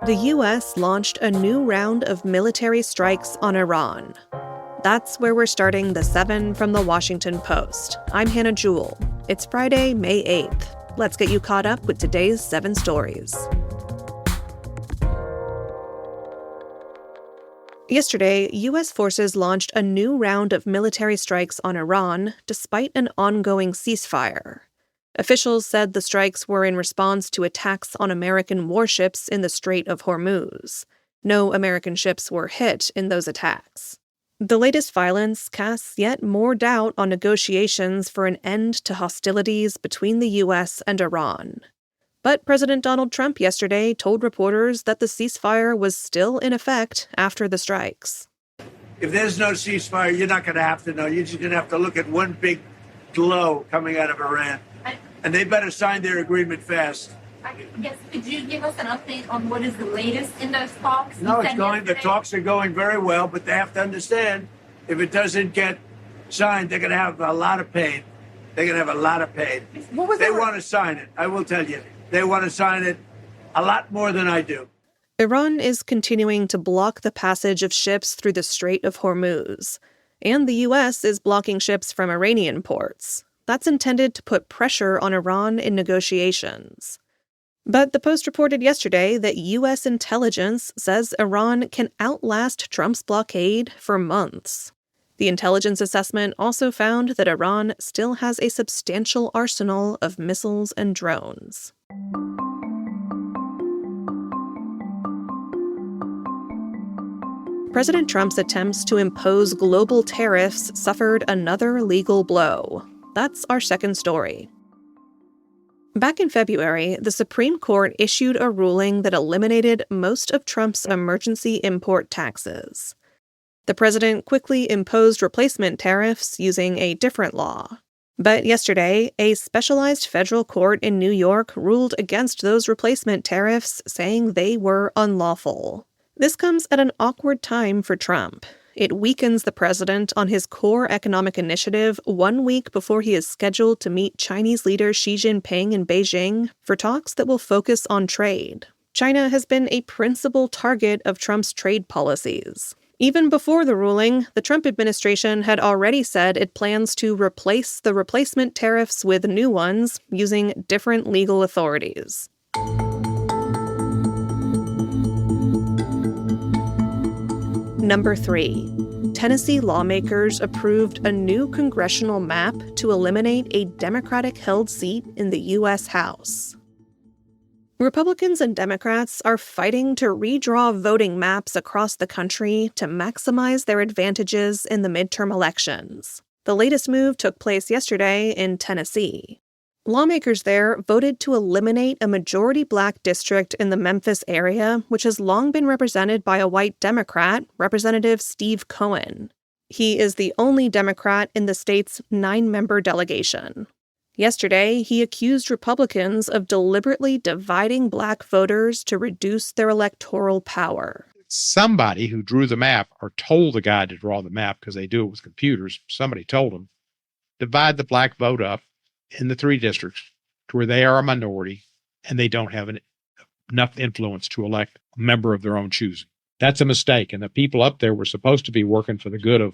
The U.S. launched a new round of military strikes on Iran. That's where we're starting the 7 from the Washington Post. I'm Hannah Jewell. It's Friday, May 8th. Let's get you caught up with today's 7 stories. Yesterday, U.S. forces launched a new round of military strikes on Iran despite an ongoing ceasefire. Officials said the strikes were in response to attacks on American warships in the Strait of Hormuz. No American ships were hit in those attacks. The latest violence casts yet more doubt on negotiations for an end to hostilities between the U.S. and Iran. But President Donald Trump yesterday told reporters that the ceasefire was still in effect after the strikes. If there's no ceasefire, you're not going to have to know. You're just going to have to look at one big glow coming out of Iran. And they better sign their agreement fast. Yes, could you give us an update on what is the latest in those talks? No, the talks are going very well, but they have to understand if it doesn't get signed, they're going to have a lot of pain. They want to sign it. I will tell you, they want to sign it a lot more than I do. Iran is continuing to block the passage of ships through the Strait of Hormuz, and the U.S. is blocking ships from Iranian ports. That's intended to put pressure on Iran in negotiations. But the Post reported yesterday that U.S. intelligence says Iran can outlast Trump's blockade for months. The intelligence assessment also found that Iran still has a substantial arsenal of missiles and drones. President Trump's attempts to impose global tariffs suffered another legal blow. That's our second story. Back in February, the Supreme Court issued a ruling that eliminated most of Trump's emergency import taxes. The president quickly imposed replacement tariffs using a different law. But yesterday, a specialized federal court in New York ruled against those replacement tariffs, saying they were unlawful. This comes at an awkward time for Trump. It weakens the president on his core economic initiative 1 week before he is scheduled to meet Chinese leader Xi Jinping in Beijing for talks that will focus on trade. China has been a principal target of Trump's trade policies. Even before the ruling, the Trump administration had already said it plans to replace the replacement tariffs with new ones using different legal authorities. Number 3. Tennessee lawmakers approved a new congressional map to eliminate a Democratic-held seat in the U.S. House. Republicans and Democrats are fighting to redraw voting maps across the country to maximize their advantages in the midterm elections. The latest move took place yesterday in Tennessee. Lawmakers there voted to eliminate a majority black district in the Memphis area, which has long been represented by a white Democrat, Representative Steve Cohen. He is the only Democrat in the state's 9-member delegation. Yesterday, he accused Republicans of deliberately dividing black voters to reduce their electoral power. Somebody who drew the map or told the guy to draw the map, because they do it with computers, somebody told him, divide the black vote up in the 3 districts to where they are a minority and they don't have enough influence to elect a member of their own choosing. That's a mistake. And the people up there were supposed to be working for the good of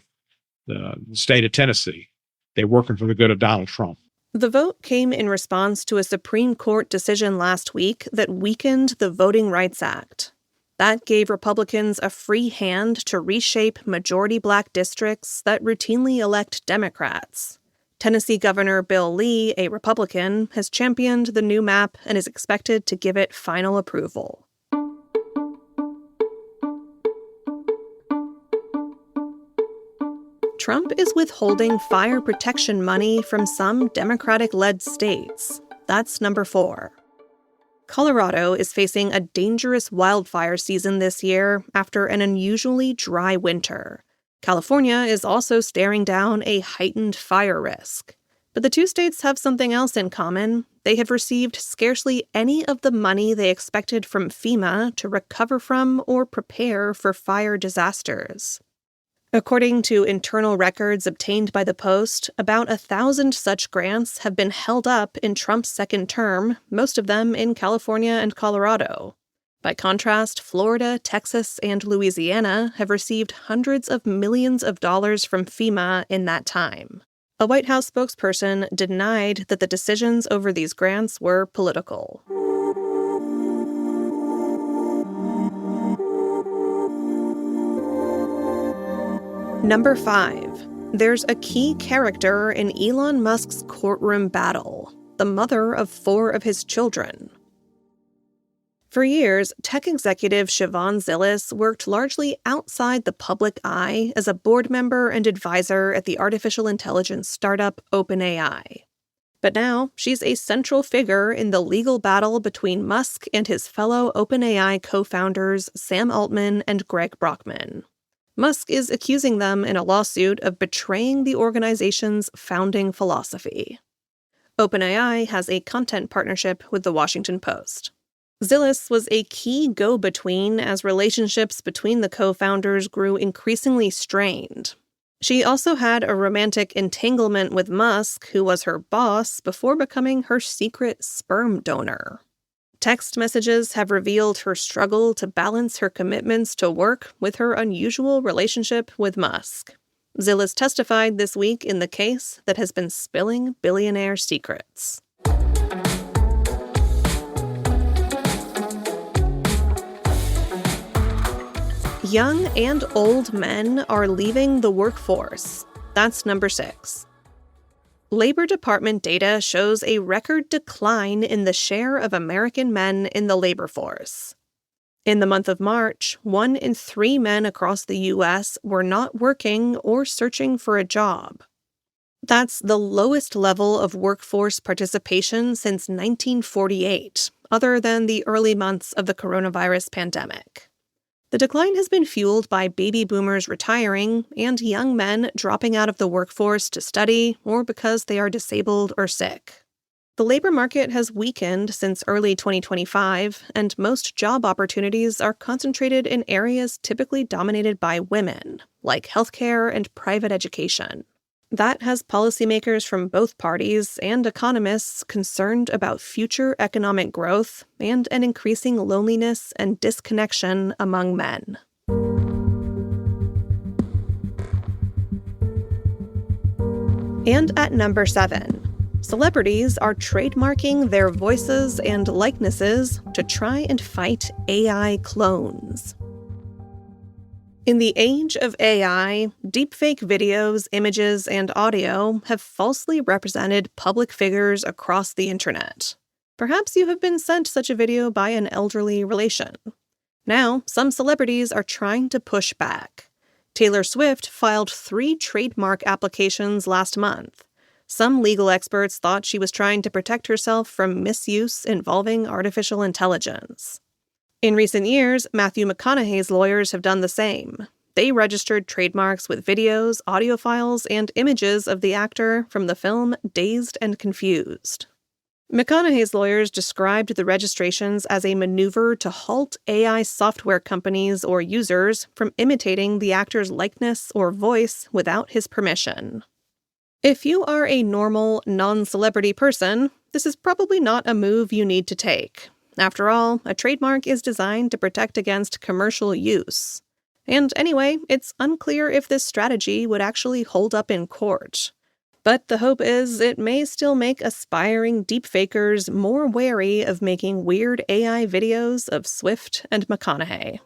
the state of Tennessee. They're working for the good of Donald Trump. The vote came in response to a Supreme Court decision last week that weakened the Voting Rights Act. That gave Republicans a free hand to reshape majority black districts that routinely elect Democrats. Tennessee Governor Bill Lee, a Republican, has championed the new map and is expected to give it final approval. Trump is withholding fire protection money from some Democratic-led states. That's number 4. Colorado is facing a dangerous wildfire season this year after an unusually dry winter. California is also staring down a heightened fire risk. But the 2 states have something else in common. They have received scarcely any of the money they expected from FEMA to recover from or prepare for fire disasters. According to internal records obtained by the Post, about 1,000 such grants have been held up in Trump's second term, most of them in California and Colorado. By contrast, Florida, Texas, and Louisiana have received hundreds of millions of dollars from FEMA in that time. A White House spokesperson denied that the decisions over these grants were political. Number 5. There's a key character in Elon Musk's courtroom battle, the mother of 4 of his children. For years, tech executive Siobhan Zillis worked largely outside the public eye as a board member and advisor at the artificial intelligence startup OpenAI. But now, she's a central figure in the legal battle between Musk and his fellow OpenAI co-founders Sam Altman and Greg Brockman. Musk is accusing them in a lawsuit of betraying the organization's founding philosophy. OpenAI has a content partnership with The Washington Post. Zillis was a key go-between as relationships between the co-founders grew increasingly strained. She also had a romantic entanglement with Musk, who was her boss, before becoming her secret sperm donor. Text messages have revealed her struggle to balance her commitments to work with her unusual relationship with Musk. Zillis testified this week in the case that has been spilling billionaire secrets. Young and old men are leaving the workforce. That's number 6. Labor Department data shows a record decline in the share of American men in the labor force. In the month of March, 1 in 3 men across the U.S. were not working or searching for a job. That's the lowest level of workforce participation since 1948, other than the early months of the coronavirus pandemic. The decline has been fueled by baby boomers retiring and young men dropping out of the workforce to study or because they are disabled or sick. The labor market has weakened since early 2025, and most job opportunities are concentrated in areas typically dominated by women, like healthcare and private education. That has policymakers from both parties and economists concerned about future economic growth and an increasing loneliness and disconnection among men. And at number 7, celebrities are trademarking their voices and likenesses to try and fight AI clones. In the age of AI, deepfake videos, images, and audio have falsely represented public figures across the internet. Perhaps you have been sent such a video by an elderly relation. Now, some celebrities are trying to push back. Taylor Swift filed 3 trademark applications last month. Some legal experts thought she was trying to protect herself from misuse involving artificial intelligence. In recent years, Matthew McConaughey's lawyers have done the same. They registered trademarks with videos, audio files, and images of the actor from the film Dazed and Confused. McConaughey's lawyers described the registrations as a maneuver to halt AI software companies or users from imitating the actor's likeness or voice without his permission. If you are a normal, non-celebrity person, this is probably not a move you need to take. After all, a trademark is designed to protect against commercial use. And anyway, it's unclear if this strategy would actually hold up in court. But the hope is it may still make aspiring deepfakers more wary of making weird AI videos of Swift and McConaughey.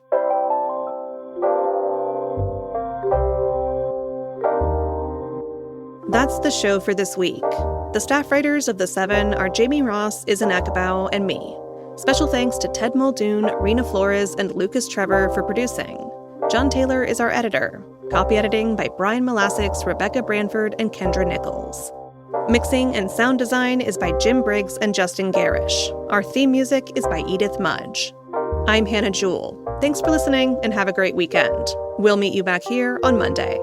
That's the show for this week. The staff writers of The Seven are Jamie Ross, Izen Akabau, and me. Special thanks to Ted Muldoon, Rena Flores, and Lucas Trevor for producing. John Taylor is our editor. Copy editing by Brian Molassix, Rebecca Branford, and Kendra Nichols. Mixing and sound design is by Jim Briggs and Justin Garish. Our theme music is by Edith Mudge. I'm Hannah Jewell. Thanks for listening and have a great weekend. We'll meet you back here on Monday.